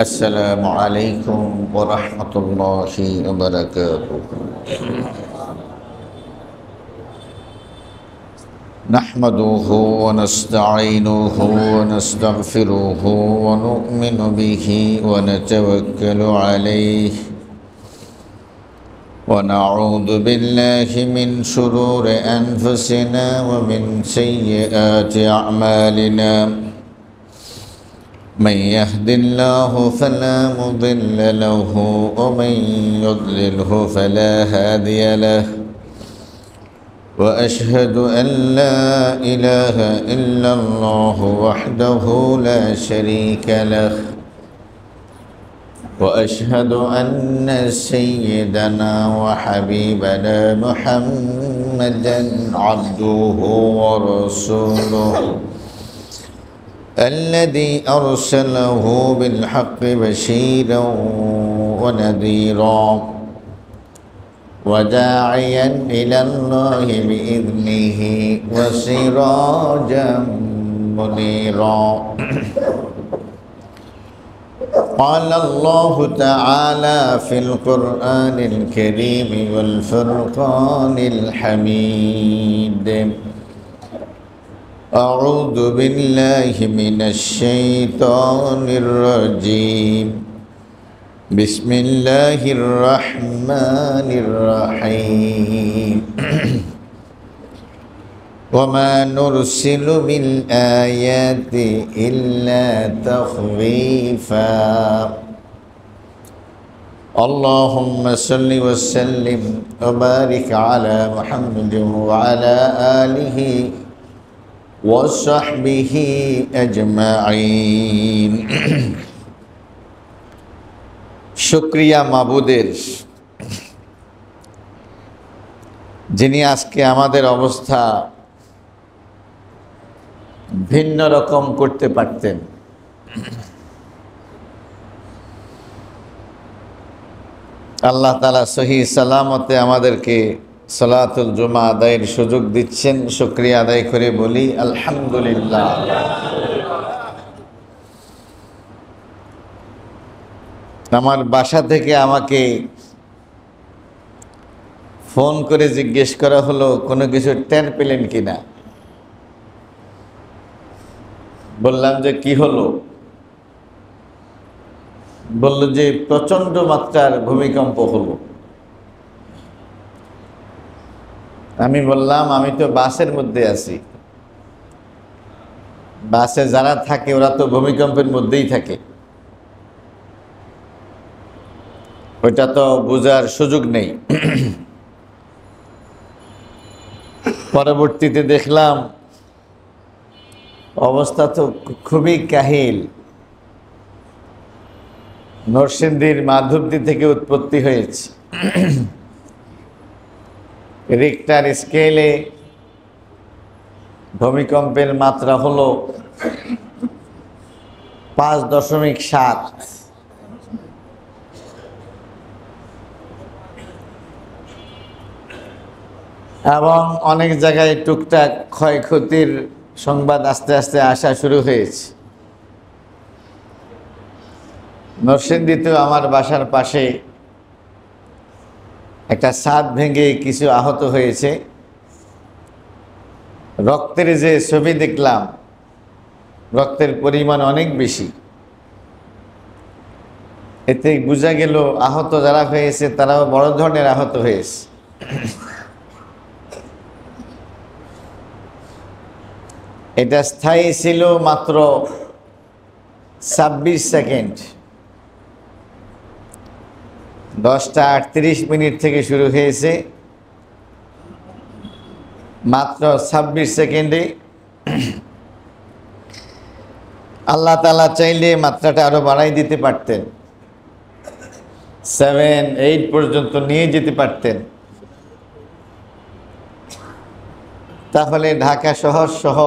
السلام عليكم ورحمة الله وبركاته. نحمده ونستعينه ونستغفره ونؤمن به ونتوكل عليه ونعوذ بالله من شرور أنفسنا ومن سيئات أعمالنا. من يهد الله فلا مضل له ومن يضلله فلا هادي له. وأشهد أن لا إله إلا الله وحده لا شريك له. وأشهد أن سيدنا وحبيبنا محمدا عبده ورسوله الذي أرسله بالحق بشيرا ونذيرا وداعيا إلى الله بإذنه وسراجا منيرا. قال الله تعالى في القرآن الكريم والفرقان الحميد: أعوذ بالله من الشيطان الرجيم. بسم الله الرحمن الرحيم. وما نرسل بالآيات إلا تخويفا. اللهم صل وسلم وبارك على محمد وعلى آله وصحبه أجمعين. শুকরিয়া মাবুদের, যিনি আজকে আমাদের অবস্থা ভিন্ন রকম করতে পারতেন। আল্লাহ তাআলা সহি সালামতে আমাদেরকে সালাতুল জুমা আদায়ের সুযোগ দিচ্ছেন। শুকরিয়া আদায় করে বলি আলহামদুলিল্লাহ। আমার বাসা থেকে আমাকে ফোন করে জিজ্ঞেস করা হলো কোনো কিছু টের পেলেন কিনা। বললাম যে কি হলো? বলল যে প্রচন্ড মাত্রার ভূমিকম্প হলো। আমি বললাম আমি তো বাসের মধ্যে আছি, বাসে যারা থাকে ওরা তো ভূমিকম্পের মধ্যেই থাকে, ওইটা তো বোঝার সুযোগ নেই। পরবর্তীতে দেখলাম অবস্থা তো খুবই কাহিল। নরসিংদীর মাধবদী থেকে উৎপত্তি হয়েছে। রিক্টার স্কেলে ভূমিকম্পের মাত্রা হলো 5.7। এবং অনেক জায়গায় টুকটাক ক্ষয়ক্ষতির সংবাদ আস্তে আস্তে আসা শুরু হয়েছে। নরসিংদীতেও আমার বাসার পাশে একটা ছাদ ভেঙে কিছু আহত হয়েছে। রক্তের যে ছবি দেখলাম, রক্তের পরিমাণ অনেক বেশি। এতে বোঝা গেল আহত যারা হয়েছে তারাও বড় ধরনের আহত হয়েছে। এটা স্থায়ী ছিল মাত্র 26 সেকেন্ড। 10:38 থেকে শুরু হয়েছে, মাত্র 26 সেকেন্ডে। আল্লাহ তাআলা চাইলে মাত্রাটা আরো বাড়াই দিতে পারতেন, 7-8 পর্যন্ত নিয়ে যেতে পারতেন। তাহলে ঢাকা শহর সহ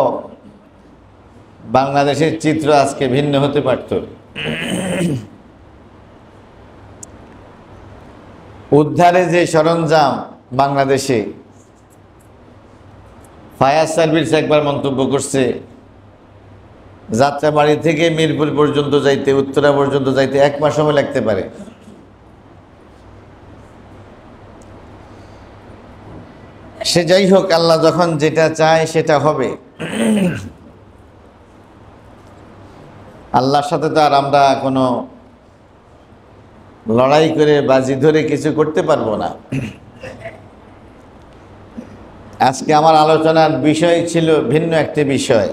বাংলাদেশের চিত্র আজকে ভিন্ন হতে পারত। উদ্ধারে যে সরঞ্জাম বাংলাদেশে ফায়ার সার্ভিস একবার মন্তব্য করছে, যাত্রাবাড়ি থেকে মিরপুর পর্যন্ত যাইতে, উত্তরা পর্যন্ত যাইতে 1 মাস সময় লাগতে পারে। সে যাই হোক, আল্লাহ যখন যেটা চায় সেটা হবে। আল্লাহর সাথে তো আর আমরা কোনো লড়াই করে বাজি ধরে কিছু করতে পারবো না। আজকে আমার আলোচনার বিষয় ছিল ভিন্ন একটি বিষয়।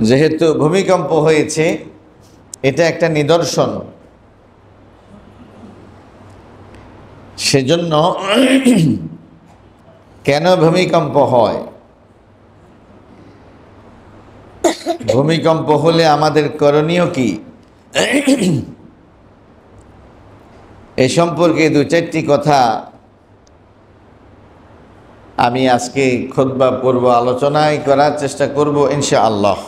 যেহেতু ভূমিকম্প হয়েছে, এটা একটা নিদর্শন, সেজন্য কেন ভূমিকম্প হয়, ভূমিকম্প হলে আমাদের করণীয় কি, এ সম্পর্কে 2-4টি কথা আমি আজকে খুতবা পূর্ব আলোচনায় করার চেষ্টা করব ইনশাআল্লাহ।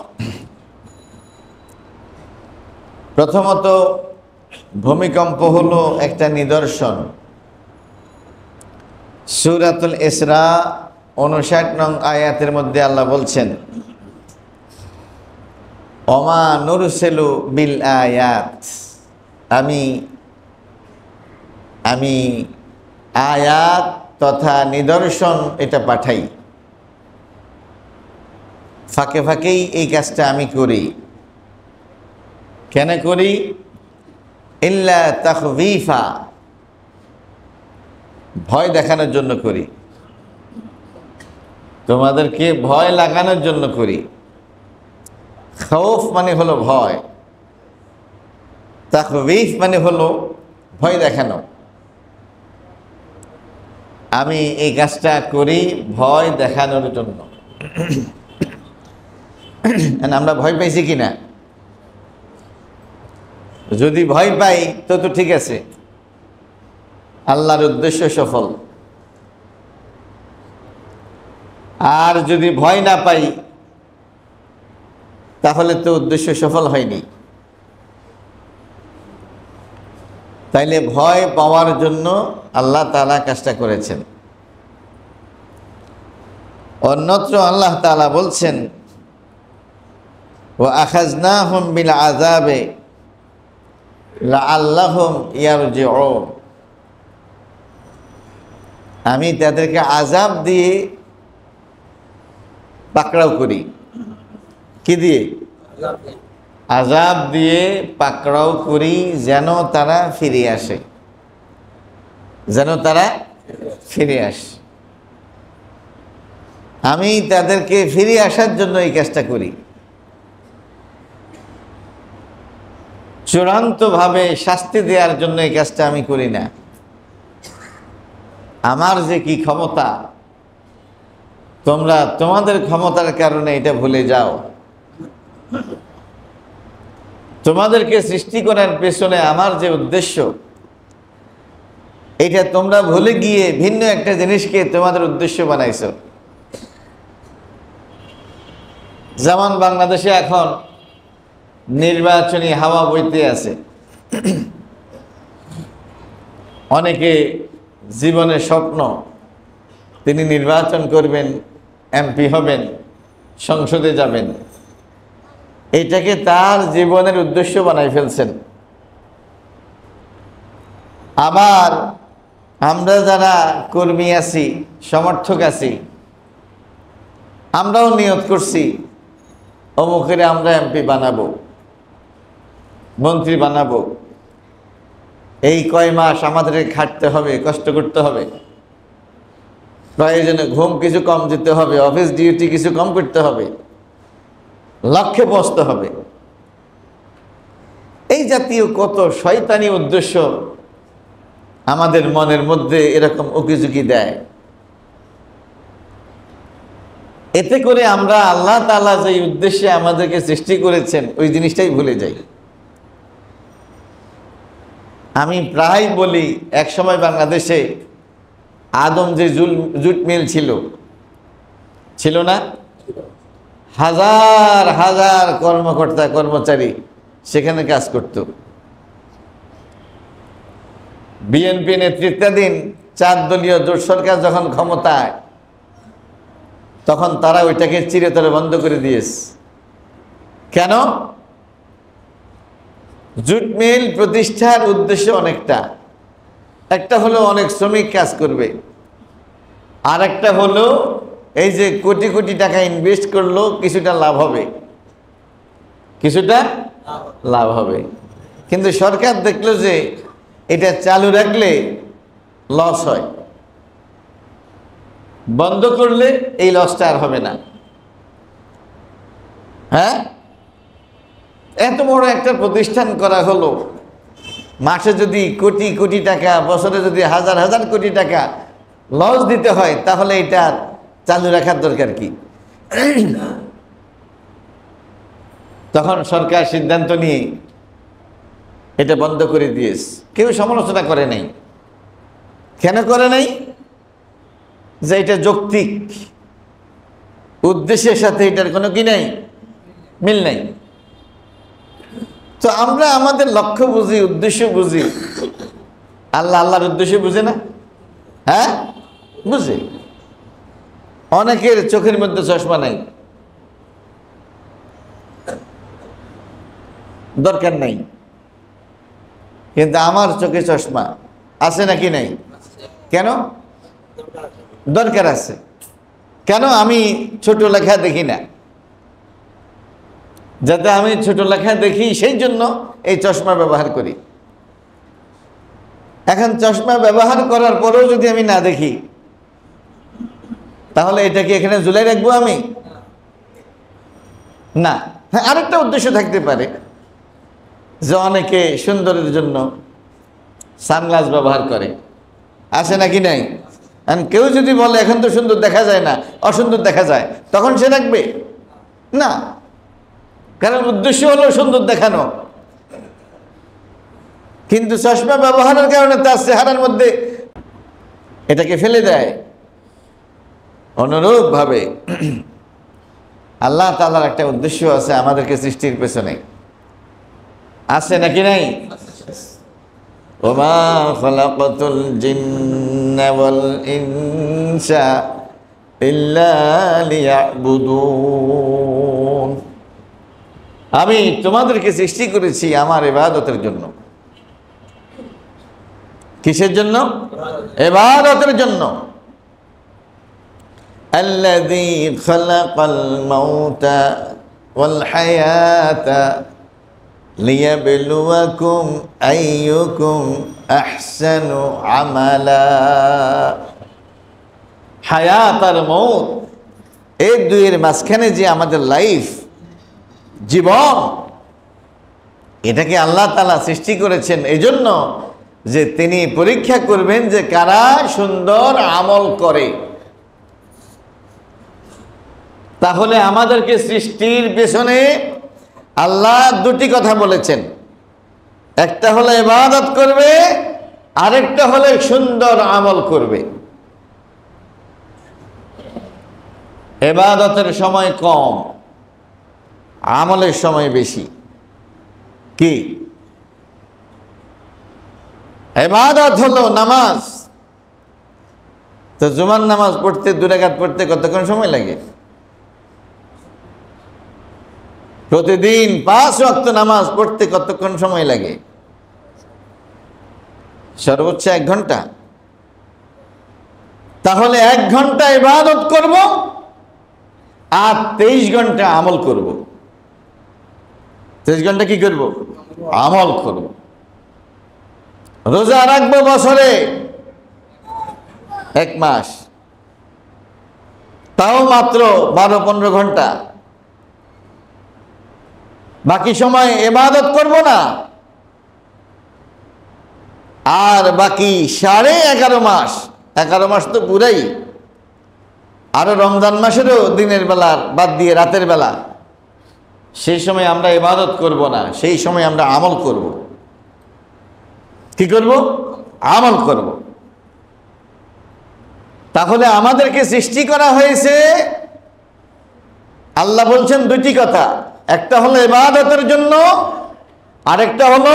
প্রথমত, ভূমিকম্প হলো একটা নিদর্শন। সূরাতুল ইসরা 59 নং আয়াতের মধ্যে আল্লাহ বলছেন, ওমা নুরসিলু বিল আয়াত, আমি আয়াত তথা নিদর্শন এটা পাঠাই। ফাঁকে ফাঁকেই এই কাজটা আমি করি। কেন করি? ইল্লা তাখবীফা, ভয় দেখানোর জন্য করি, তোমাদেরকে ভয় লাগানোর জন্য করি। খৌফ মানে হলো ভয়, তাখবীফ মানে হলো ভয় দেখানো। আমি এই কাজটা করি ভয় দেখানোর জন্য। আমরা ভয় পাইছি কিনা? যদি ভয় পাই তো ঠিক আছে, আল্লাহর উদ্দেশ্য সফল। আর যদি ভয় না পাই তাহলে তো উদ্দেশ্য সফল হয়নি। তাইলে ভয় পাওয়ার জন্য আল্লাহ তাআলা কাজটা করেছেন। অন্যত্র আল্লাহ তাআলা বলছেন, ওয়া আখাযনাহুম বিল আযাবে লাআল্লাহুম ইয়ারজিউন, আমি তাদেরকে আযাব দিয়ে পাকড়াও করি। কি দিয়ে? আযাব দিয়ে পাকড়াও করি, যেন তারা ফিরে আসে, যেন তারা ফিরে আসে। আমি তাদেরকে ফিরে আসার জন্য এই কাজটা করি। চূড়ান্তভাবে শাস্তি দেওয়ার জন্য এই কাজটা আমি করি না। আমার যে কি ক্ষমতা, তোমরা তোমাদের ক্ষমতার কারণে এটা ভুলে যাও। তোমাদেরকে সৃষ্টি করার পেছনে আমার যে উদ্দেশ্য, এটা তোমরা ভুলে গিয়ে ভিন্ন একটা জিনিসকে তোমাদের উদ্দেশ্য বানাইছো। যেমন বাংলাদেশে এখন নির্বাচনী হাওয়া বইতে আছে। অনেকে জীবনের স্বপ্ন, তিনি নির্বাচন করবেন, এমপি হবেন, সংসদে যাবেন, এটাকে তার জীবনের উদ্দেশ্য বানাই ফেলছেন। আবার আমরা যারা কর্মী আছি, সমর্থক আছি, আমরাও নিয়ত করছি অমুকের আমরা এমপি বানাবো, মন্ত্রী বানাবো। এই কয় মাস আমাদেরকে খাটতে হবে, কষ্ট করতে হবে, প্রয়োজনে ঘুম কিছু কম দিতে হবে, অফিস ডিউটি কিছু কম করতে হবে, লক্ষ্যে পৌঁছতে হবে। এই জাতীয় কত শয়তানি উদ্দেশ্য আমাদের মনের মধ্যে এরকম উকিঝুঁকি দেয়। এতে করে আমরা আল্লাহ তাআলা যে উদ্দেশ্যে আমাদেরকে সৃষ্টি করেছেন ওই জিনিসটাই ভুলে যাই। আমি প্রায় বলি, এক সময় বাংলাদেশে আদম যে জুট মিল ছিল না? হাজার হাজার কর্মকর্তা কর্মচারী সেখানে কাজ করত। বিএনপি নেতৃত্বাধীন 4 দলীয় জোট সরকার যখন ক্ষমতায়, তখন তারা ওইটাকে চিরতরে বন্ধ করে দিয়েছে। কেন? জুট মিল প্রতিষ্ঠার উদ্দেশ্য অনেকটা, একটা হলো অনেক শ্রমিক কাজ করবে, আর একটা হলো এই যে কোটি কোটি টাকা ইনভেস্ট করলো কিছুটা লাভ হবে, কিছুটা লাভ হবে। কিন্তু সরকার দেখলো যে এটা চালু রাখলে লস হয়, বন্ধ করলে এই লসটা আর হবে না। হ্যাঁ, এত বড় একটা প্রতিষ্ঠান করা হলো, মাসে যদি কোটি কোটি টাকা, বছরে যদি হাজার হাজার কোটি টাকা লস দিতে হয়, তাহলে এটা চালু রাখার দরকার কি? তখন সরকার সিদ্ধান্ত নিয়ে এটা বন্ধ করে দিয়েছে। কেউ সমালোচনা করে নাই। কেন করে নাই? যে এটা যৌক্তিক, উদ্দেশ্যের সাথে এটার কোনো কি নাই, মিল নাই। তো আমরা আমাদের লক্ষ্য বুঝি, উদ্দেশ্য বুঝি, আল্লাহ আল্লাহর উদ্দেশ্য বুঝে না। হ্যাঁ, বুঝে। অনেকের চোখের মধ্যে চশমা নাই, দরকার নাই, কিন্তু আমার চোখে চশমা আছে নাকি নাই? কেন? দরকার আছে। কেন? আমি ছোট লেখা দেখি না, যাতে আমি ছোট লেখা দেখি সেই জন্য এই চশমা ব্যবহার করি। এখন চশমা ব্যবহার করার পরেও যদি আমি না দেখি, তাহলে এটাকে এখানে ঝুলাই রাখবো আমি? না। হ্যাঁ, আরেকটা উদ্দেশ্য থাকতে পারে, যে অনেকে সুন্দরের জন্য সানগ্লাস ব্যবহার করে, আছে নাকি নাই? কেউ যদি বলে এখন তো সুন্দর দেখা যায় না, অসুন্দর দেখা যায়, তখন সে রাখবে না, কারণ উদ্দেশ্য হলো সুন্দর দেখানো। কিন্তু চশমা ব্যবহারের কারণে তার চেহারার মধ্যে এটাকে ফেলে দেয়। অনুরূপ ভাবে আল্লাহ তাআলার একটা উদ্দেশ্য আছে আমাদেরকে সৃষ্টির পেছনে, আছে নাকি নাই? ওমা খালাকাতুল জিন্না ওয়াল ইনসা ইল্লা লিয়াবুদুন। আমি তোমাদেরকে সৃষ্টি করেছি আমার ইবাদতের জন্য। কিসের জন্য? ইবাদতের জন্য। আল্লাযী খালাকাল মাউতা ওয়াল হায়াতা লিয়াবলুয়াকুম আইয়ুকুম আহসানু আমালা। হায়াত আর মউত, এই দুইয়ের মাঝখানে যে আমাদের লাইফ, জীবন, এটাকে আল্লাহ তাআলা সৃষ্টি করেছেন এই জন্য যে তিনি পরীক্ষা করবেন যে কারা সুন্দর আমল করে। তাহলে আমাদেরকে সৃষ্টির পেছনে আল্লাহ দুটি কথা বলেছেন, একটা হলো ইবাদত করবে, আরেকটা হলো সুন্দর আমল করবে। ইবাদতের সময় কম, আমলের সময় বেশি। কি? ইবাদত হলো নামাজ। তো জুমার নামাজ পড়তে, 2 রাকাত পড়তে কতক্ষণ সময় লাগে? প্রতিদিন 5 ওয়াক্ত নামাজ পড়তে কতক্ষণ সময় লাগে? সর্বোচ্চ 1 ঘন্টা। তাহলে 1 ঘন্টা ইবাদত করব আর 23 ঘন্টা আমল করব। 23 ঘন্টা কি করব? আমল করব। রোজা রাখবো বছরে 1 মাস, তাও মাত্র 12-15 ঘন্টা। বাকি সময় ইবাদত করব না। আর বাকি 11.5 মাস, 11 মাস তো পুরাই, আরো রমজান মাসেরও দিনের বেলা বাদ দিয়ে রাতের বেলা, সেই সময় আমরা ইবাদত করব না, সেই সময় আমরা আমল করব। কি করব? আমল করব। তাহলে আমাদেরকে সৃষ্টি করা হয়েছে, আল্লাহ বলছেন 2টি কথা, একটা হলো ইবাদতের জন্য, আরেকটা হলো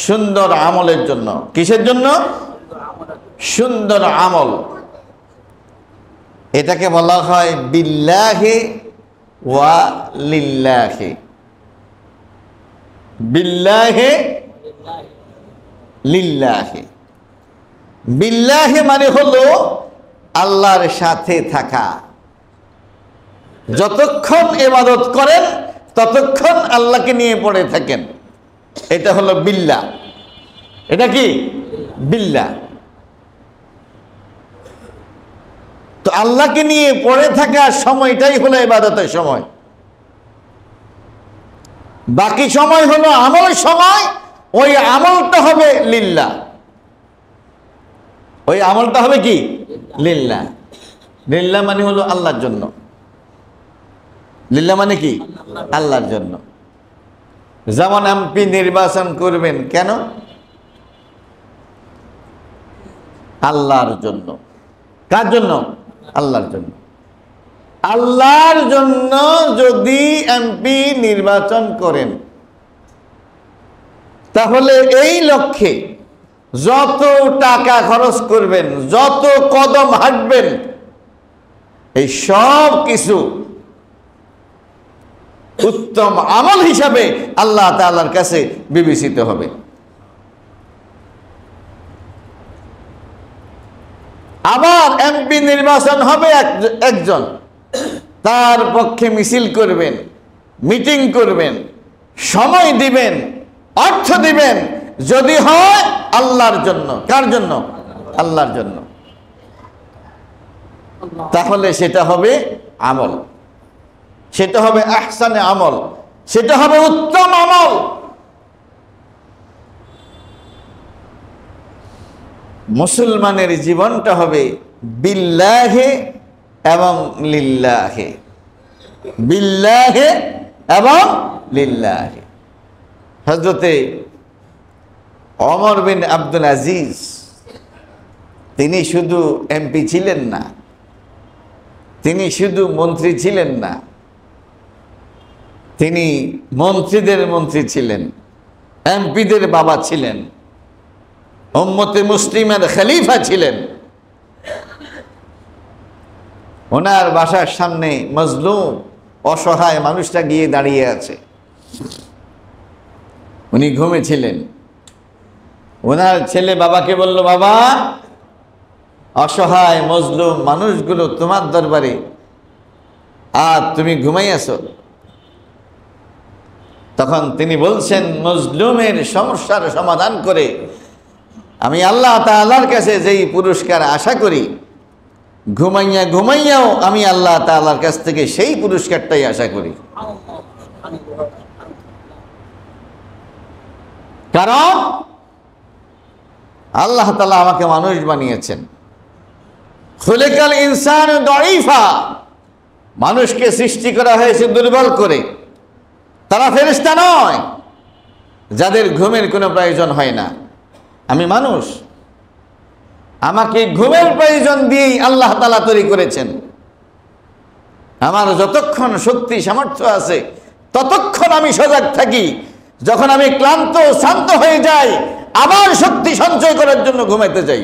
সুন্দর আমলের জন্য। কিসের জন্য? সুন্দর আমল, এটাকে বলা হয় বিল্লাহি ওয়া লিল্লাহি। বিল্লাহি লিল্লাহি। বিল্লাহি মানে হলো আল্লাহর সাথে থাকা। যতক্ষণ ইবাদত করেন ততক্ষণ আল্লাহকে নিয়ে পড়ে থাকেন, এটা হলো বিল্লাহ। এটা কি? বিল্লাহ। তো আল্লাহকে নিয়ে পড়ে থাকার সময়টাই হলো ইবাদতের সময়। বাকি সময় হলো আমল সময়। ওই আমলটা হবে লিল্লাহ। ওই আমলটা হবে কি? লিল্লাহ। লিল্লাহ মানে হলো আল্লাহর জন্য। লিল্লাহ মানে কি? আল্লাহর জন্য। যেমন এমপি নির্বাচন করবেন, কেন? আল্লাহর জন্য। কার জন্য? আল্লাহর জন্য। আল্লাহর জন্য যদি এমপি নির্বাচন করেন, তাহলে এই লক্ষ্যে যত টাকা খরচ করবেন, যত কদম হাঁটবেন, এই সব কিছু উত্তম আমল হিসাবে আল্লাহ তাআলার কাছে বিবেচিত হবে। আবার এমপি নির্বাচন হবে একজন, তার পক্ষে মিছিল করবেন, মিটিং করবেন, সময় দিবেন, অর্থ দিবেন, যদি হয় আল্লাহর জন্য। কার জন্য? আল্লাহর জন্য। তাহলে সেটা হবে আমল, সেটা হবে আহসানে আমল, সেটা হবে উত্তম আমল। মুসলমানের জীবনটা হবে বিল্লাহে এবং লিল্লাহে। বিল্লাহে এবং লিল্লাহে। হযরতে ওমর বিন আব্দুল আজিজ, তিনি শুধু এমপি ছিলেন না, তিনি শুধু মন্ত্রী ছিলেন না, তিনি মন্ত্রীদের মন্ত্রী ছিলেন, এমপিদের বাবা ছিলেন, উম্মতে মুসলিমের খলিফা ছিলেন। ওনার বাসার সামনে মজলুম অসহায় মানুষটা গিয়ে দাঁড়িয়ে আছে। উনি ঘুমেছিলেন। ওনার ছেলে বাবাকে বলল, বাবা, অসহায় মজলুম মানুষগুলো তোমার দরবারে, আর তুমি ঘুমাই আছো। তখন তিনি বলছেন, মজলুমের সমস্যার সমাধান করে আমি আল্লাহ তাআলার কাছে যেই পুরস্কার আশা করি, ঘুমাইয়া ঘুমাইয়াও আমি আল্লাহ তাআলার কাছ থেকে সেই পুরস্কারটাই আশা করি। কারণ আল্লাহ তাআলা আমাকে মানুষ বানিয়েছেন। খুলিকাল ইনসানু দাঈফা, মানুষকে সৃষ্টি করা হয়েছে দুর্বল করে। তারা ফেরেশতা নয় যাদের ঘুমের কোনো প্রয়োজন হয় না। আমি মানুষ, আমাকে ঘুমের প্রয়োজন দিয়েই আল্লাহ তাআলা তৈরি করেছেন। আমার যতক্ষণ শক্তি সামর্থ্য আছে ততক্ষণ আমি সজাগ থাকি। যখন আমি ক্লান্ত শান্ত হয়ে যাই, আবার শক্তি সঞ্চয় করার জন্য ঘুমাইতে যাই।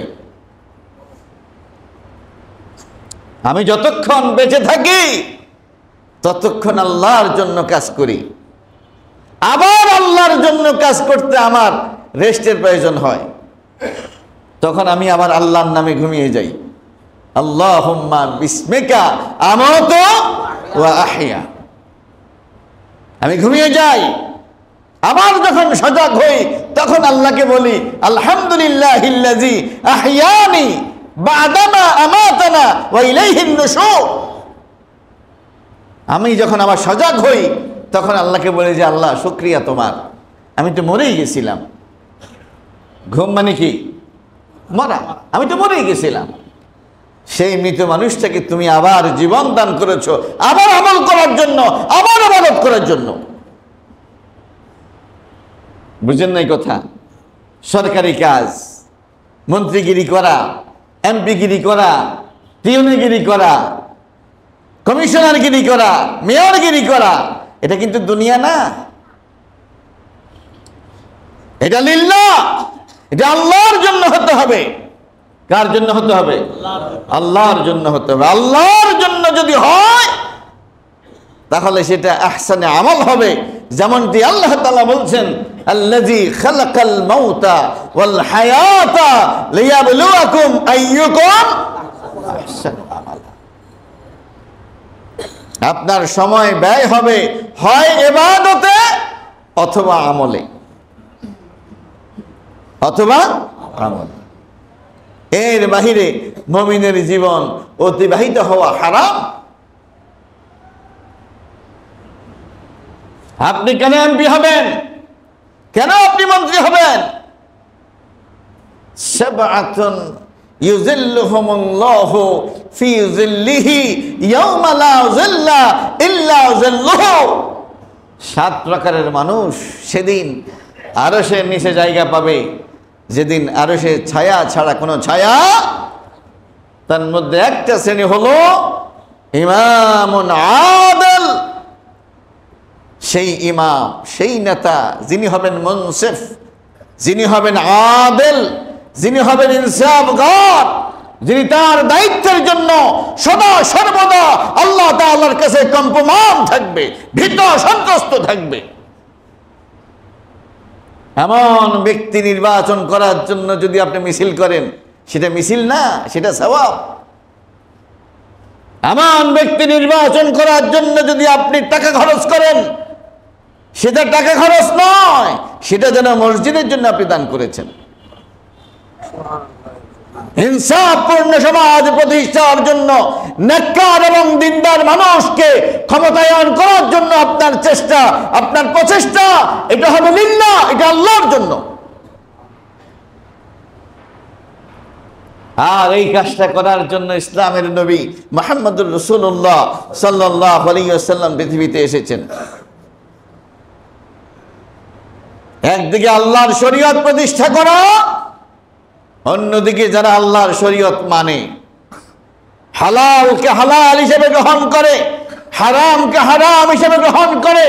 আমি যতক্ষণ বেঁচে থাকি ততক্ষণ আল্লাহর জন্য কাজ করি। আবার আল্লাহর জন্য কাজ করতে আমার রেস্টের প্রয়োজন হয়, তখন আমি আবার আল্লাহর নামে ঘুমিয়ে যাই। আল্লাহুম্মা বিসমিকা আমাতু ওয়া আহইয়া। আমি ঘুমিয়ে যাই, আবার যখন সজাগ হই তখন আল্লাহকে বলি, আলহামদুলিল্লাহিল্লাযী আহইয়ানি বা'দামা আমাতানা ওয়া ইলাইহিন নুশুর। আমি যখন আবার সজাগ হই তখন আল্লাহকে বলি যে, আল্লাহ শুকরিয়া তোমার, আমি তো মরেই গেছিলাম। ঘুম মানে কি? মরা। আমি তো মরেই গেছিলাম। সেই মৃত মানুষটাকে তুমি আবার জীবন দান করেছো, আবার আমল করার জন্য, আবার ইবাদত করার জন্য। বুঝেন নাই কথা? সরকারি কাজ, মন্ত্রীগিরি করা, এমপিগিরি করা, পিউনিগিরি করা, কমিশনারগিরি করা, মেয়রগিরি করা, এটা কিন্তু দুনিয়া না। এটা লিল্লাহ, এটা আল্লাহর জন্য হতে হবে। কার জন্য হতে হবে? আল্লাহর জন্য হতে হবে। আল্লাহর জন্য যদি হয় তাহলে সেটা আহসানে আমল হবে, যেমনটি আল্লাহ তাআলা বলছেন, আল্লাযী খালাকাল মাউতা ওয়াল হায়াতা লিয়াবলুয়াকুম আইয়ুকুম আহসানু আমালা। আপনার সময় ব্যয় হবে হয় ইবাদতে অথবা আমলে, অথবা আমলে। এর বাহিরে মুমিনের জীবন অতিবাহিত হওয়া হারাম। আপনি কেন এমপি হবেন? কেন আপনি মন্ত্রী হবেন? সাবআতুন ইউযিল্লুহুমুল্লাহু ফি যিল্লিহি ইয়াওমা লা যিল্লা ইল্লা যিল্লুহু। 7 প্রকারের মানুষ সেদিন আরশের নিচে জায়গা পাবে, যেদিন আরশের ছায়া ছাড়া কোনো ছায়া। তার মধ্যে একটা শ্রেণী হলো ইমামুন আদিল, সেই ইমাম, সেই নেতা যিনি হবেন মুনসিফ, যিনি হবেন আদিল, যিনি হবেন ইনসাফগার, যিনি তার দায়িত্বের জন্য সদা সর্বদা আল্লাহ তাআলার কাছে কম্পমান থাকবে, ভীত সন্ত্রস্ত থাকবে। এমন ব্যক্তি নির্বাচন করার জন্য যদি আপনি মিছিল করেন, সেটা মিছিল না, সেটা সওয়াব। এমন ব্যক্তি নির্বাচন করার জন্য যদি আপনি টাকা খরচ করেন, সেটা টাকা খরচ নয়, সেটা যেন মসজিদের জন্য আপনি দান করেছেন। ইনসাফপূর্ণ সমাজ প্রতিষ্ঠার জন্য, নেককার এবং দিনদার মানুষকে ক্ষমতায়ন করার জন্য আপনার চেষ্টা, আপনার প্রচেষ্টা, এটা হবে লিল্লাহ, এটা আল্লাহর জন্য। আর এই কাজটা করার জন্য ইসলামের নবী মুহাম্মদুর রাসূলুল্লাহ সাল্লাল্লাহু আলাইহি ওয়াসাল্লাম পৃথিবীতে এসেছেন। একদিকে আল্লাহর শরীয়ত প্রতিষ্ঠা করা, অন্যদিকে যারা আল্লাহর শরীয়ত মানে, হালালকে হালাল হিসেবে গ্রহণ করে, হারামকে হারাম হিসেবে গ্রহণ করে,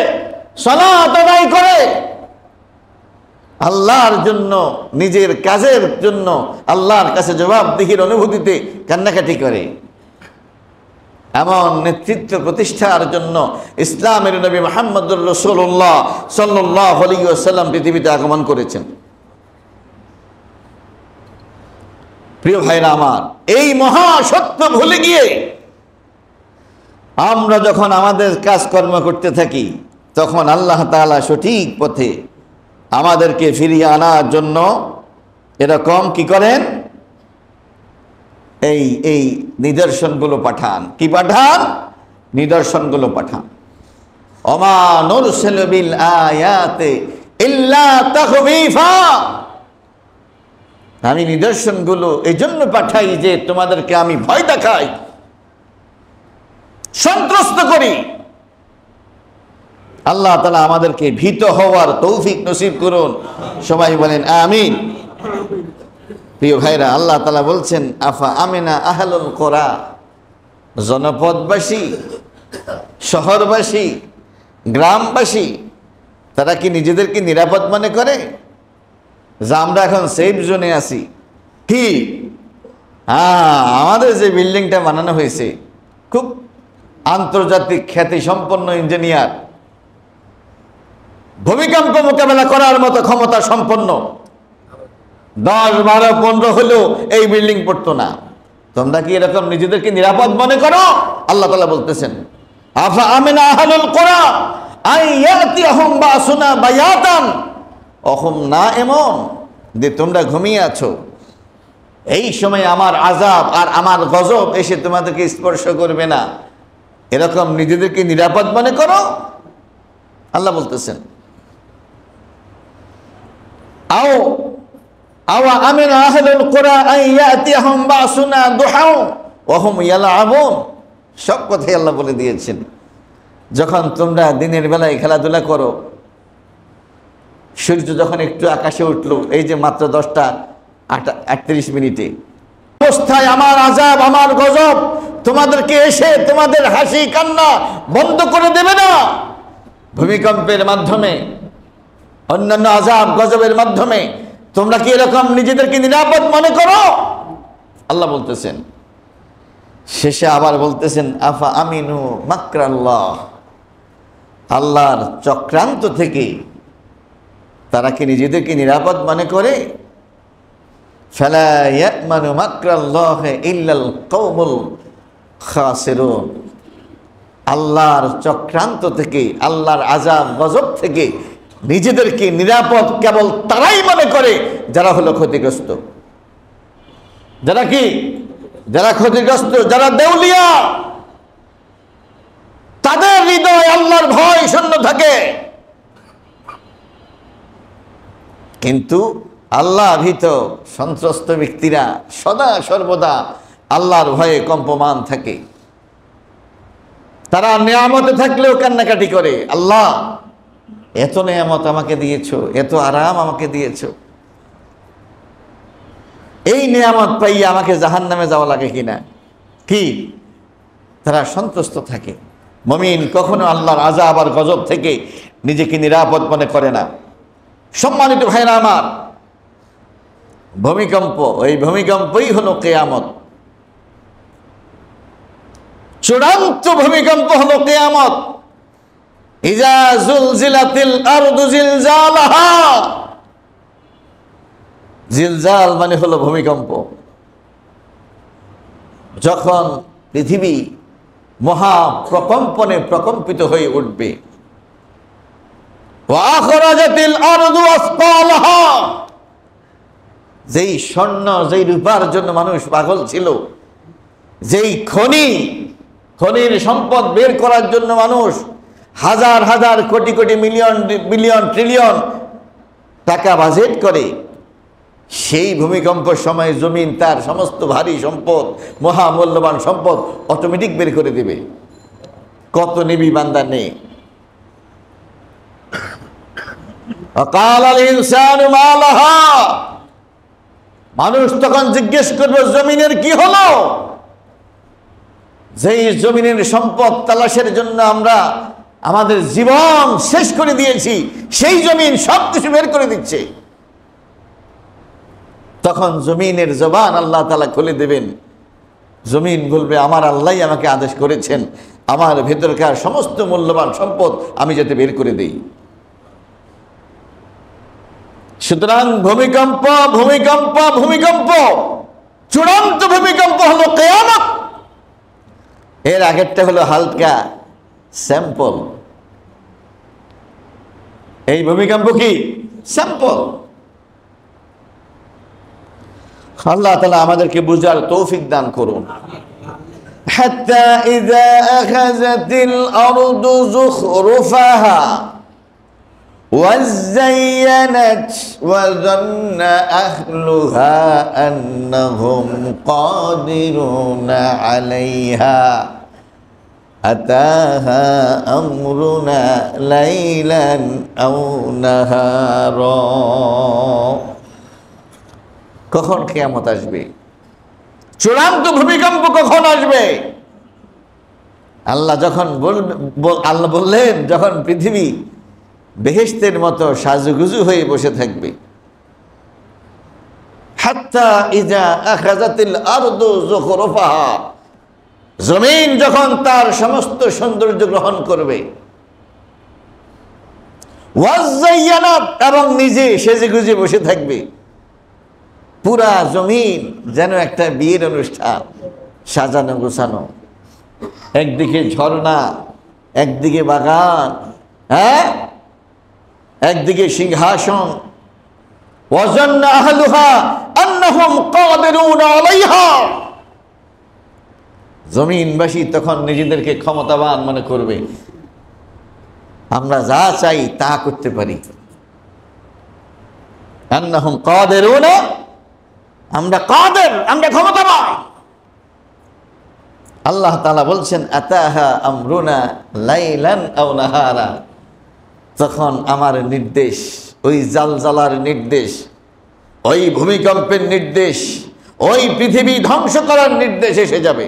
সালাত আদায় করে, আল্লাহর জন্য, নিজের কাজের জন্য আল্লাহর কাছে জবাবদিহির অনুভূতিতে কান্নাকাটি করে, এমন নেতৃত্ব প্রতিষ্ঠার জন্য ইসলামের নবী মুহাম্মদুর রাসূলুল্লাহ সাল্লাল্লাহু আলাইহি ওয়াসাল্লাম পৃথিবীতে আগমন করেছেন। প্রিয় ভাইরা আমার, এই মহা সত্য ভুলে গিয়ে আমরা যখন আমাদের কাজকর্ম করতে থাকি, তখন আল্লাহ তাআলা সঠিক পথে আমাদেরকে ফিরিয়ে আনার জন্য এরকম কি করেন? এই নিদর্শনগুলো পাঠান। কি পাঠান? নিদর্শনগুলো পাঠান। ওমা নুরসিলু বিল আয়াতি ইল্লা তাখবীফা। আমি নিদর্শনগুলো এই জন্য পাঠাই যে তোমাদেরকে আমি ভয় দেখাই, সন্ত্রস্ত করি। আল্লাহ তাআলা আমাদেরকে ভীত হওয়ার তৌফিক নসিব করুন। সবাই বলেন আমিন। প্রিয় ভাইরা, আল্লাহ তাআলা বলছেন, আফা আমিনা আহলুল কোরা, জনপদবাসী, শহরবাসী, গ্রামবাসী, তারা কি নিজেদেরকে নিরাপদ মনে করে যে আমরা এখন সেফ জোনে আছি? কি আমাদের যে বিল্ডিংটা বানানো হয়েছে, খুব আন্তর্জাতিক খ্যাতি সম্পন্ন ইঞ্জিনিয়ার, ভূমিকম্প মোকাবেলা করার মতো ক্ষমতা সম্পন্ন, 10, 12, 15 হলেও এই বিল্ডিং পড়তো না। তোমরা কি এরকম নিজেদেরকে নিরাপদ মনে করো? আল্লাহ তাআলা বলতেছেন, আফা আমিনা আহলুল কোরা আইয়াতিয়াহুম বাসুনা বায়াতান অহুম নাঈমুন, যে তোমরা ঘুমিয়ে আছো, এই সময় আমার আযাব আর আমার গজব এসে তোমাদেরকে স্পর্শ করবে না, এরকম নিজেদেরকে নিরাপদ মনে করো? আল্লাহ বলতেছেন, আওয়া আমিনা আহলুল কোরা আইয়াতিয়াহুম বাসুনা দুহা ওয়া হুম ইয়ালআবুন। সব কথাই আল্লাহ বলে দিয়েছেন। যখন তোমরা দিনের বেলায় খেলাধুলা করো, সূর্য যখন একটু আকাশে উঠলো, এই যে মাত্র 10:38 মিনিটে, অবস্থায় আমার আযাব, আমার গজব তোমাদেরকে এসে তোমাদের হাসি কান্না বন্ধ করে দেবে না। ভূমিকম্পের মাধ্যমে, অন্যান্য আযাব গজবের মাধ্যমে তোমরা কি এরকম নিজেদেরকে নিরাপদ মনে করো? আল্লাহ বলতেছেন। শেষে আবার বলতেছেন আফা আমিনু মাকরাল্লাহ, আল্লাহর চক্রান্ত থেকে তারা কি নিজেদেরকে নিরাপদ মনে করে? ফালা ইয়ামানু মাকরাল্লাহ ইল্লাল কওমুল খাসিরুন, আল্লাহর চক্রান্ত থেকে, আল্লাহর আযাব গজব থেকে নিজেদেরকে নিরাপদ কেবল তারাই মনে করে যারা হলো ক্ষতিগ্রস্ত। যারা কি? যারা ক্ষতিগ্রস্ত, যারা দেউলিয়া, তাদের হৃদয় আল্লাহর ভয় শূন্য থাকে। কিন্তু আল্লাহ ভীত সন্ত্রস্ত ব্যক্তিরা সদা সর্বদা আল্লাহর ভয়ে কম্পমান থাকে। তারা নিয়ামতে থাকলেও কান্নাকাটি করে, আল্লাহ এত নিয়ামত আমাকে দিয়েছো, এত আরাম আমাকে দিয়েছো, এই নিয়ামত পাইয়া আমাকে জাহান্নামে যাওয়া লাগে কিনা। কি? তারা সন্তুষ্ট থাকে। মুমিন কখনো আল্লাহর আযাব আর গজব থেকে নিজেকে নিরাপদ মনে করে না। সম্মানিত ভাইরা আমার, ভূমিকম্প, এই ভূমিকম্পই হলো কিয়ামত। চূড়ান্ত ভূমিকম্প হলো কিয়ামত। ইজা জুলজিলাতিল আরদু জিলজালাহা, জিলজাল মানে হলো ভূমিকম্প। যখন পৃথিবী মহা প্রকম্পনে প্রকম্পিত হয়ে উঠবে। ওয়া আখরাজাতিল আরদু আসকালাহা, যেই স্বর্ণ যেই রূপার জন্য মানুষ পাগল ছিল, যেই খনির সম্পদ বের করার জন্য মানুষ হাজার হাজার crore crore million billion trillion টাকা বাজেট করে, সেই ভূমিকম্পের সময় জমিন তার সমস্ত ভারী সম্পদ, মহামূল্যবান সম্পদ অটোমেটিক বের করে দেবে। কত নেবী বান্দা নেই। ওয়াকালাল ইনসানু মা লাহা, মানুষ তখন জিজ্ঞেস করবে জমিনের কি হলো? যেই জমিনের সম্পদ তালাশের জন্য আমরা আমাদের জীবন শেষ করে দিয়েছি, সেই জমিন সব কিছু বের করে দিচ্ছে। তখন জমিনের জবান আল্লাহ তাআলা খুলে দেবেন। জমিন বলবে আমার আল্লাহই আমাকে আদেশ করেছেন আমার ভেতরকার সমস্ত মূল্যবান সম্পদ আমি যাতে বের করে দেই। সুতরাং ভূমিকম্প ভূমিকম্প ভূমিকম্প, চূড়ান্ত ভূমিকম্প হলো কিয়ামত। এর আগেরটা হলো হালকা স্যাম্পল। এই ভূমিকম্প কি? স্যাম্পল। আল্লাহ তাআলা আমাদেরকে বুঝার তৌফিক দান করুন। হাত্তা ইযা আখাযাতিল আরদু যুখরুফাহা وزينت وظن أهلها أنهم قادرون عليها أتاها أمرنا ليلا أو نهارا। কখন কিয়ামত আসবে? চূড়ান্ত ভূমিকম্প কখন আসবে? আল্লাহ যখন আল্লাহ বললেন যখন পৃথিবী বেহেশতের মতো সাজুগুজু হয়ে বসে থাকবে। হাত্তা ইজা আখাযাতিল আরদু যুখরুফাহা, জমিন যখন তার সমস্ত সৌন্দর্য গ্রহণ করবে। ওয়াযায়্যানাত, এবং নিজে সেজেগুজে বসে থাকবে। পুরা জমিন যেন একটা বিয়ের অনুষ্ঠান, সাজানো গোছানো। একদিকে ঝর্ণা, একদিকে বাগান, হ্যাঁ, একদিকে সিংহাসন। ওয়াজান্না আহলুহা আন্নাহুম কাদিরুনা আলাইহা, জমিনবাসী তখন নিজেদেরকে ক্ষমতাবান মনে করবে, আমরা যা চাই তা করতে পারি। আন্নাহুম কাদিরুনা, আমরা কাদের, আমরা ক্ষমতাবান। আল্লাহ তাআলা বলছেন আতাহা আমরুনা লাইলান আও নাহারা, তখন আমার নির্দেশ, ওই জালজালার নির্দেশ, ওই ভূমিকম্পের নির্দেশ, ওই পৃথিবী ধ্বংস করার নির্দেশ এসে যাবে,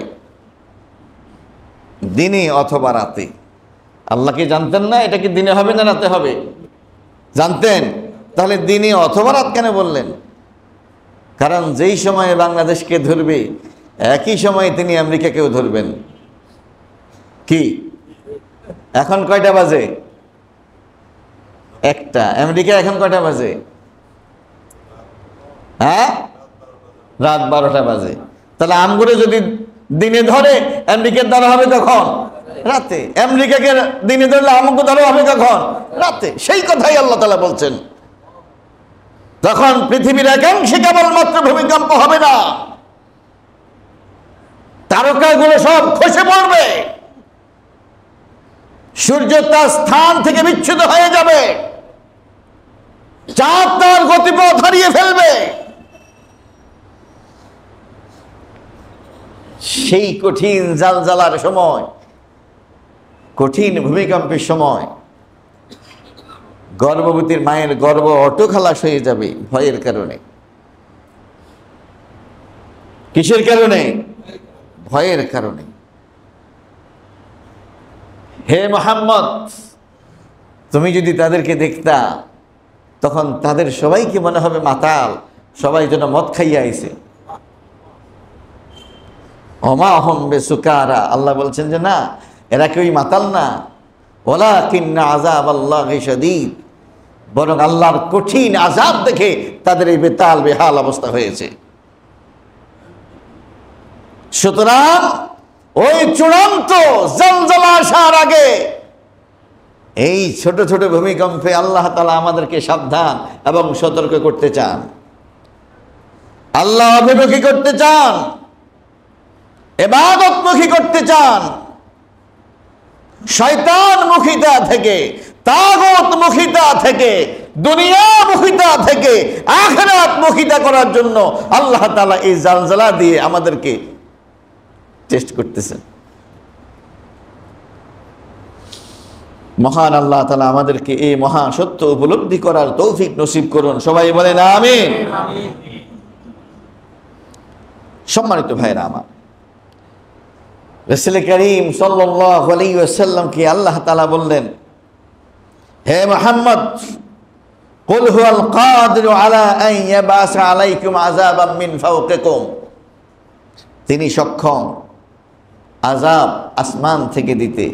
দিনে অথবা রাতে। আল্লাহ কি জানতেন না এটা কি দিনে হবে না রাতে হবে? জানতেন। তাহলে দিনে অথবা রাত কেন বললেন? কারণ যেই সময়ে বাংলাদেশকে ধরবে একই সময়ে তিনি আমেরিকাকেও ধরবেন। কি এখন কয়টা বাজে? একটা। আমেরিকা এখন কয়টা বাজে? হ্যাঁ, রাত 12টা বাজে। তাহলে আমগুলো যদি দিনে ধরে আমেরিকার দ্বারা হবে কখন? রাতে। আমেরিকাকে দিনে ধরলে আমগো দ্বারা হবে কখন? রাতে। সেই কথাই আল্লাহ তাআলা বলছেন, তখন পৃথিবীর একাংশে কেবলমাত্র ভূমিকম্প হবে না, তারকাগুলো সব খসে পড়বে, সূর্য তার স্থান থেকে বিচ্যুত হয়ে যাবে, চাঁদ তার গতিপথ হারিয়ে ফেলবে। সেই কঠিন জালজালার সময়, কঠিন ভূমিকম্পের সময় গর্ভবতীর মায়ের গর্ভ অটোখালাস হয়ে যাবে ভয়ের কারণে। কিসের কারণে? ভয়ের কারণে। হে মুহাম্মদ, তুমি যদি তাদেরকে দেখতা তখন তাদের সবাইকে মনে হবে মাতাল, সবাই যেন মদ খাইয়া আইছে। ওমা হুম বিসুকারা, আল্লাহ বলছেন যে না, এরা কেউই মাতাল না। ওয়ালাকিন্না আযাবাল্লাহি শাদীদ, বরং আল্লাহর কঠিন আযাব দেখে তাদের এই বেতাল বেহাল অবস্থা হয়েছে। সুতরাং ওই চূড়ান্ত জলজলা আসার আগে এই ছোট ছোট ভূমিকম্পে আল্লাহ তাআলা আমাদেরকে সাবধান এবং সতর্ক করতে চান। আল্লাহ অভিমুখী করতে চান, ইবাদতমুখী করতে চান, শয়তানমুখিতা থেকে, তাগুতমুখিতা থেকে, দুনিয়ামুখিতা থেকে আখিরাতমুখিতা করার জন্য আল্লাহ তাআলা এই জালজালা দিয়ে আমাদেরকে টেস্ট করতেছেন। মহান আল্লাহ তাআলা আমাদেরকে এই মহা সত্য উপলব্ধি করার তৌফিক নসিব করুন। সবাই বলেন আমিন। সম্মানিত ভাইরা আমার, রাসূল করিম সাল্লাল্লাহু আলাইহি ওয়াসাল্লামকে আল্লাহ তাআলা বললেন, হে মুহাম্মদ, কুল হুয়াল কাদিরু আলা আন ইয়াবাসা আলাইকুম আযাবাম মিন ফাওকিকুম, তিনি সক্ষম আযাব আসমান থেকে দিতে।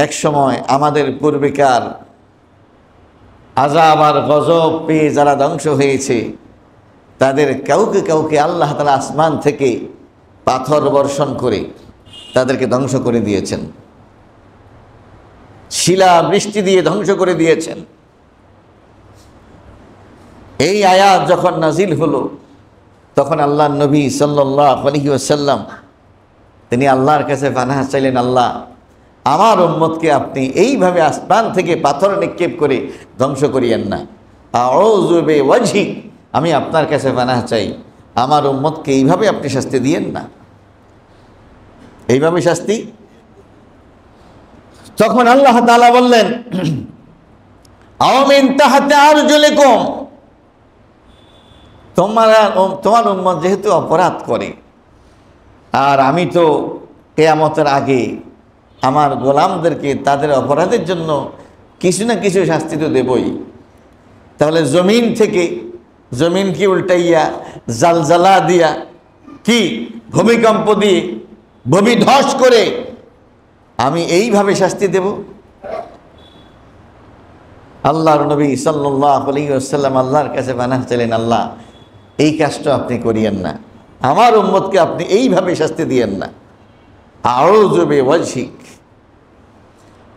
এক সময় আমাদের পূর্বেকার আযাব আর গজব পেয়ে যারা ধ্বংস হয়েছে তাদের কাউকে কাউকে আল্লাহ তাআলা আসমান থেকে পাথর বর্ষণ করে তাদেরকে ধ্বংস করে দিয়েছেন, শিলা বৃষ্টি দিয়ে ধ্বংস করে দিয়েছেন। এই আয়াত যখন নাজিল হলো তখন আল্লাহর নবী সাল্লাল্লাহু আলাইহি ওয়াসাল্লাম তিনি আল্লাহর কাছে পানাহ চাইলেন, আল্লাহ, আমার উম্মতকে আপনি এইভাবে আসমান থেকে পাথর নিক্ষেপ করে ধ্বংস করিয়েন না। আউযু বিওয়াজহিক, আমি আপনার কাছে পানাহ চাই, আমার উম্মতকে এইভাবে আপনি শাস্তি দিয়েন না, এইভাবে শাস্তি। তখন আল্লাহ তাআলা বললেন, আও মিন তাহতি আরজুলিকুম, তোমার উম্মত যেহেতু অপরাধ করে, আর আমি তো কিয়ামতের আগে আমার গোলামদেরকে তাদের অপরাধের জন্য কিছু না কিছু শাস্তি তো দেবই, তাহলে জমিন থেকে, জমিনকে উল্টাইয়া জালজালা দিয়া, কি ভূমিকম্প দিয়ে, ভূমি ধস করে আমি এইভাবে শাস্তি দেব? আল্লাহর নবী সাল্লাল্লাহু আলাইহি ওয়াসাল্লাম আল্লাহর কাছে পানাহ চাইলেন, আল্লাহ, এই কাজটা আপনি করিয়েন না, আমার উম্মতকে আপনি এইভাবে শাস্তি দিয়েন না। আউযু বিওয়াজহিক।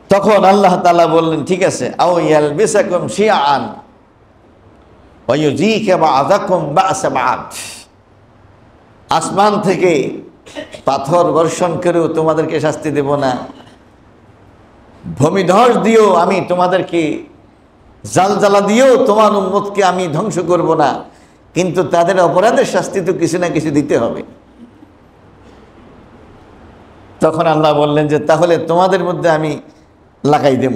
তখন আল্লাহ তাআলা বললেন, ঠিক আছে, আও ইয়ালবিসাকুম শিআআন ওয়া ইউযীকা বা'যাকুম বা'সা বা'দ, আসমান থেকে পাথর বর্ষণ করেও তোমাদেরকে শাস্তি দেব না, ভূমিধস দিয়েও আমি তোমাদেরকে, জালজালা দিয়েও তোমার উম্মতকে আমি ধ্বংস করব না, কিন্তু তাদের অপরাধের শাস্তি তো কিছু না কিছু দিতে হবে। তখন আল্লাহ বললেন যে তাহলে তোমাদের মধ্যে আমি লাগাই দেব,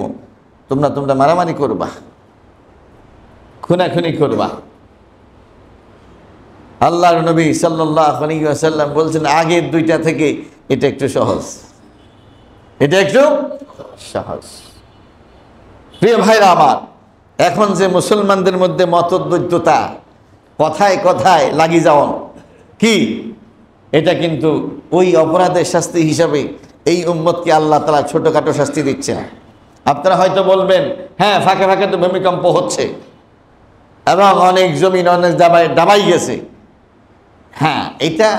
তোমরা মারামারি করবা, খুনাখুনি করবা। আল্লাহর নবী সাল্লাল্লাহু আলাইহি ওয়াসাল্লাম বলছেন, আগের দুইটা থেকে এটা একটু সহজ, এটা একটু সহজ। প্রিয় ভাইরা আমার, এখন যে মুসলমানদের মধ্যে মতদ্বৈধতা, কথায় কথায় লাগি যাওন কি, এটা কিন্তু ওই অপরাধের শাস্তি হিসাবে এই উম্মতকে আল্লাহ তাআলা ছোটখাটো শাস্তি দিচ্ছেন। আপনারা হয়তো বলবেন, হ্যাঁ ফাঁকে ফাঁকে তো ভূমিকম্প হচ্ছে এবং অনেক জমিন অনেক দাবাই গেছে। হ্যাঁ, এটা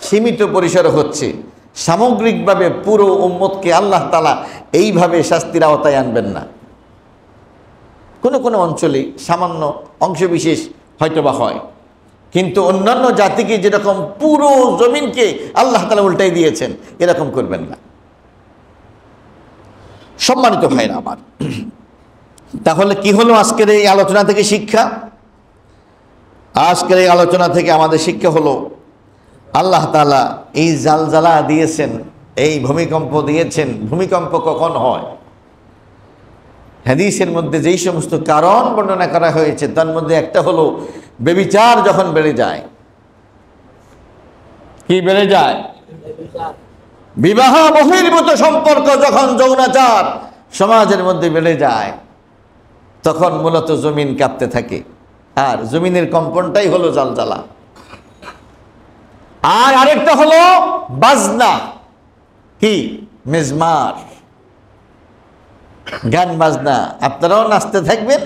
সীমিত পরিসরে হচ্ছে, সামগ্রিকভাবে পুরো উম্মতকে আল্লাহ তাআলা এইভাবে শাস্তির আওতায় আনবেন না। কোনো কোনো অঞ্চলে সামান্য অংশবিশেষ হয়তোবা হয়, কিন্তু অন্যান্য জাতিকে যেরকম পুরো জমিনকে আল্লাহ তাআলা উল্টাই দিয়েছেন এরকম করবেন না। সম্মানিত ভাইরা আমার, তাহলে কি হলো আজকের এই আলোচনা থেকে শিক্ষা? আজকের এই আলোচনা থেকে আমাদের শিক্ষা হলো, আল্লাহ তাআলা এই জালজালা দিয়েছেন, এই ভূমিকম্প দিয়েছেন। ভূমিকম্প কখন হয়? হাদিসের মধ্যে যেই সমস্ত কারণ বর্ণনা করা হয়েছে তার মধ্যে একটা হলো ব্যভিচার যখন বেড়ে যায়। কি বেড়ে যায়? বিবাহ বহির্ভূত সম্পর্ক যখন, যৌনাচার সমাজের মধ্যে বেড়ে যায়, তখন মূলত জমিন কাঁপতে থাকে। আর জমিনের কম্পনটাই হলো জালজালা। আর আরেকটা হলো বাজনা, কি? মিজমার, গান বাজনা। আপনারাও নাচতে থাকবেন,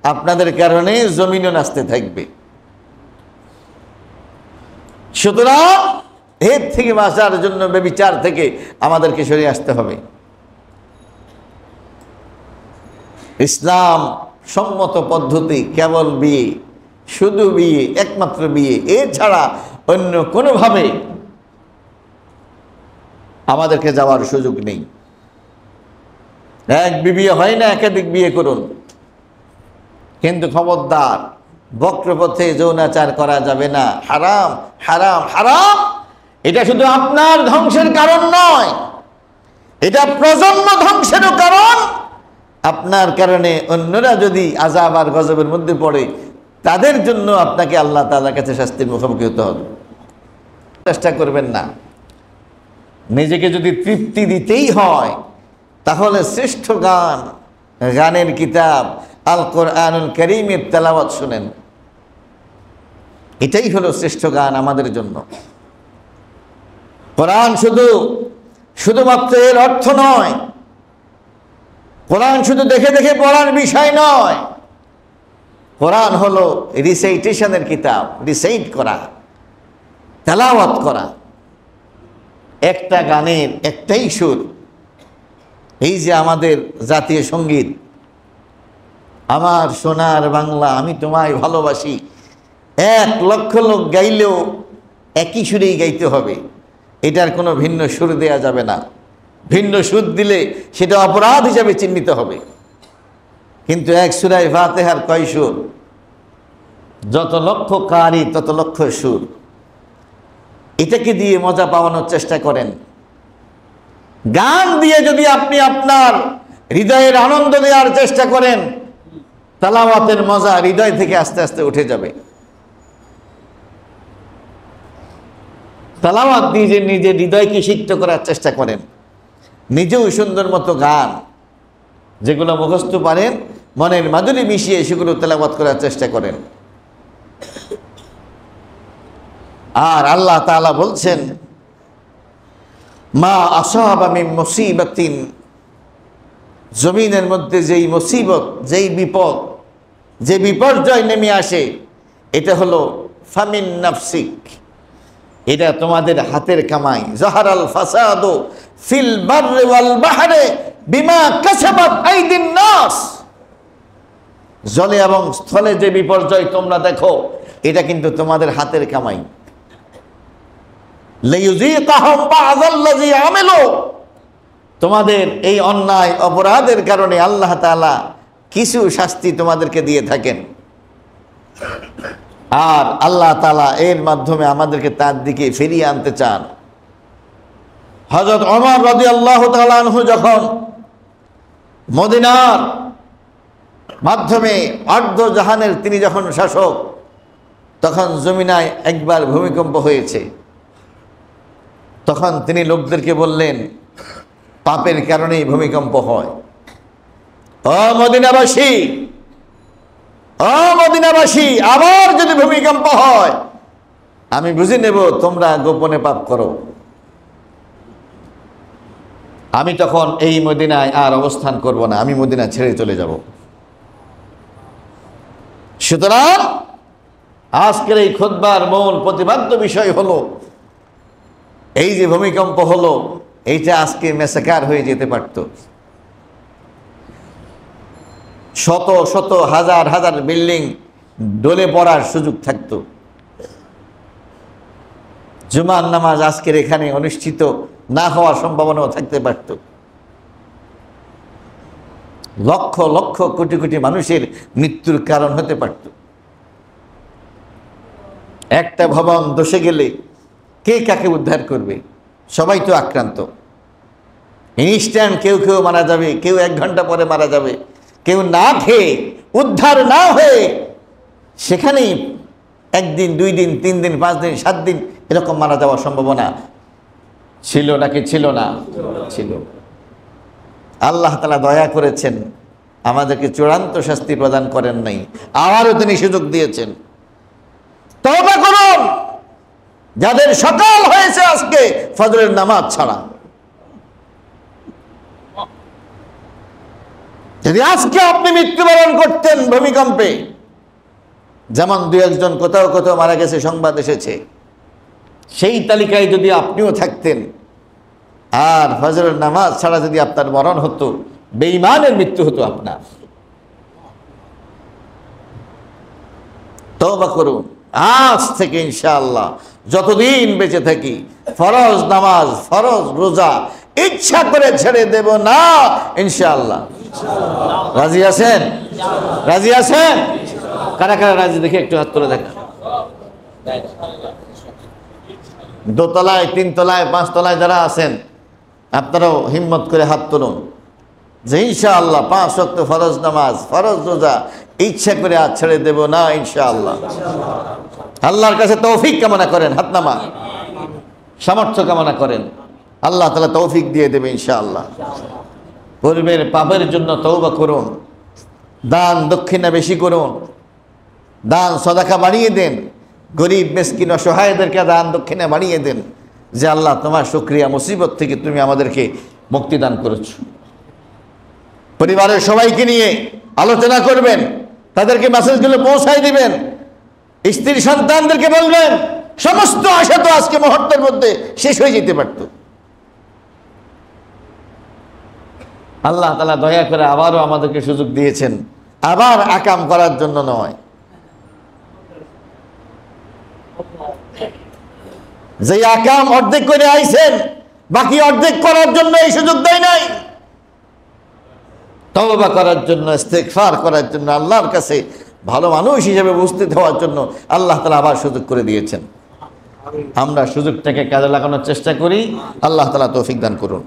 আপনাদের কারণে জমিনও নাচতে থাকবে। সুতরাং এর থেকে বাঁচার জন্য ব্যভিচার থেকে আমাদেরকে সরে আসতে হবে। ইসলাম সম্মত পদ্ধতি কেবল বিয়ে, শুধু বিয়ে, একমাত্র বিয়ে, এছাড়া অন্য কোনোভাবে আমাদেরকে যাওয়ার সুযোগ নেই। এক বিয়ে হয় না, একাধিক বিয়ে করুন, কিন্তু খবরদার বক্রপথে যৌনাচার করা যাবে না। হারাম, হারাম, হারাম। এটা শুধু আপনার ধ্বংসের কারণ নয়, এটা প্রজন্ম ধ্বংসেরও কারণ। আপনার কারণে অন্যরা যদি আযাব আর গজবের মধ্যে পড়ে, তাদের জন্য আপনাকে আল্লাহ তাআলার কাছে শাস্তির মুখোমুখি হতে হবে। চেষ্টা করবেন না। নিজেকে যদি তৃপ্তি দিতেই হয়, তাহলে শ্রেষ্ঠ গান, গানের কিতাব আল কোরআনুল কারীমের তেলাওয়াত শুনেন। এটাই হলো শ্রেষ্ঠ গান আমাদের জন্য। কোরআন শুধুমাত্র এর অর্থ নয়, কোরআন শুধু দেখে দেখে পড়ার বিষয় নয়। কোরআন হলো রিসাইটেশনের কিতাব, রিসাইট করা, তেলাওয়াত করা। একটা গানের একটাই সুর। এই যে আমাদের জাতীয় সঙ্গীত, আমার সোনার বাংলা আমি তোমায় ভালোবাসি, 1 লক্ষ লোক গাইলেও একই সুরেই গাইতে হবে। এটার কোনো ভিন্ন সুর দেয়া যাবে না। ভিন্ন সুর দিলে সেটা অপরাধ হিসাবে চিহ্নিত হবে। কিন্তু এক সূরায়ে ফাতিহার কয় সুর? যত লক্ষ কারি তত লক্ষ সুর। এটাকে দিয়ে মজা পাওয়ানোর চেষ্টা করেন। গান দিয়ে যদি আপনি আপনার হৃদয়ের আনন্দ দেওয়ার চেষ্টা করেন, তেলাওয়াতের মজা হৃদয় থেকে আস্তে আস্তে উঠে যাবে। তেলাওয়াত দিয়ে নিজের হৃদয়কে সিক্ত করার চেষ্টা করেন। নিজেও সুন্দর মতো গান যেগুলো মুখস্থ পারেন, মনের মাধুরী মিশিয়ে সেগুলো তেলাওয়াত করার চেষ্টা করেন। আর আল্লাহ তাআলা বলছেন, মা আসাবা মিন মুসিবাতিন, জমিনের মধ্যে যেই মুসিবত, যেই বিপদ, যে বিপর্যয় নেমে আসে, এটা হলো ফামিন নাফসিক, এটা তোমাদের হাতের কামাই। জাহারাল ফাসাদু ফিল বাররি ওয়াল বাহরে বিমা কাসাবাত আইদিন নাস, জলে এবং স্থলে যে বিপর্যয় তোমরা দেখো, এটা কিন্তু তোমাদের হাতের কামাই। লিইয়ুযীকাহুম বা'যাল্লাযী আমিলু, তোমাদের এই অন্যায় অপরাধের কারণে আল্লাহ তাআলা কিছু শাস্তি তোমাদেরকে দিয়ে থাকেন। আর আল্লাহ তাআলা এর মাধ্যমে আমাদেরকে তার দিকে ফিরিয়ে আনতে চান। হযরত ওমর রাদিয়াল্লাহু তাআলা আনহু যখন মদিনার মাধ্যমে অর্ধ জাহানের তিনি যখন শাসক, তখন জমিনায় একবার ভূমিকম্প হয়েছে। তখন তিনি লোকদেরকে বললেন, পাপের কারণেই ভূমিকম্প হয়। ও মদিনাবাসী, ও মদিনাবাসী, আবার যদি ভূমিকম্প হয় আমি বুঝে নেব তোমরা গোপনে পাপ করো। আমি তখন এই মদিনায় আর অবস্থান করব না, আমি মদিনা ছেড়ে চলে যাব। সুতরাং আজকের এই খুতবার মূল প্রতিপাদ্য বিষয় হলো, এই যে ভূমিকম্প হলো এইটা আজকে মেসাকার হয়ে যেতে পারত। শত শত হাজার হাজার বিল্ডিং ডলে পড়ার সুযোগ থাকত। জুমার নামাজ আজকের এখানে অনুষ্ঠিত না হওয়ার সম্ভাবনাও থাকতে পারত। লক্ষ লক্ষ কোটি কোটি মানুষের মৃত্যুর কারণ হতে পারত। একটা ভবন ধসে গেলে কে কাকে উদ্ধার করবে? সবাই তো আক্রান্ত। ইনস্ট্যান্ট কেউ কেউ মারা যাবে, কেউ 1 ঘন্টা পরে মারা যাবে, কেউ না খেয়ে উদ্ধার না হয়ে সেখানেই 1 দিন 2 দিন 3 দিন 5 দিন 7 দিন এরকম মারা যাওয়ার সম্ভাবনা ছিল নাকি ছিল না? ছিল। আল্লাহ তাআলা দয়া করেছেন, আমাদেরকে চূড়ান্ত শাস্তি প্রদান করেন নাই, আবারও তিনি সুযোগ দিয়েছেন। তওবা করুন যাদের সকাল হয়েছে আজকে ফজরের নামাজ ছাড়া। যদি আজকে আপনি মৃত্যুবরণ করতেন ভূমিকম্পে, যেমন 2-1 জন কোথাও কোথাও মারা গেছে সংবাদ এসেছে, সেই তালিকায় যদি আপনিও থাকতেন আর ফজরের নামাজ ছাড়া যদি আপনার মরণ হতো, বেঈমানের মৃত্যু হতো আপনার। তওবা করুন আজ থেকে ইনশাআল্লাহ, যতদিন বেঁচে থাকি ফরজ নামাজ ফরজ রোজা ইচ্ছা করে ছেড়ে দেব না ইনশাআল্লাহ। রাজি আছেন? রাজি আছেন? কারা কারা রাজি দেখে একটু হাত তুলে দেখা। 2 তলায় 3 তলায় 5 তলায় যারা আছেন আপনারাও হিম্মত করে হাত তুলুন যে ইনশাআল্লাহ 5 ওয়াক্ত ফরজ নামাজ ফরজ রোজা ইচ্ছা করে আজ ছেড়ে দেব না ইনশাআল্লাহ। আল্লাহর কাছে তৌফিক কামনা করেন, হাত নামা, সামর্থ্য কামনা করেন, আল্লাহ তাআলা তৌফিক দিয়ে দেবে ইনশাআল্লাহ। পূর্বের পাপের জন্য তওবা করুন, দান দক্ষিণা বেশি করুন, দান সদাকা বাড়িয়ে দেন, গরিব মিসকিন অসহায়দেরকে দান দক্ষিণা বাড়িয়ে দেন, যে আল্লাহ তোমার শুকরিয়া, মুসিবত থেকে তুমি আমাদেরকে মুক্তি দান করেছো। পরিবারের সবাইকে নিয়ে আলোচনা করবেন, তাদেরকে মেসেজগুলো পৌঁছায় দিবেন, স্ত্রী সন্তানদেরকে বলবেন, সমস্ত আশা তো আজকে মুহূর্তের মধ্যে শেষ হয়ে যেতে পারত। আল্লাহ তাআলা দয়া করে আবারও আমাদেরকে সুযোগ দিয়েছেন, আবার আকাম করার জন্য নয়, যে আকাম অর্ধেক করে আইছেন বাকি অর্ধেক করার জন্য এই সুযোগ দেয় নাই, তওবা করার জন্য, ইস্তেগফার করার জন্য, আল্লাহর কাছে ভালো মানুষ হিসেবে উপস্থিত হওয়ার জন্য আল্লাহ তাআলা আবার সুযোগ করে দিয়েছেন। আমরা সুযোগটাকে কাজে লাগানোর চেষ্টা করি, আল্লাহ তাআলা তৌফিক দান করুন।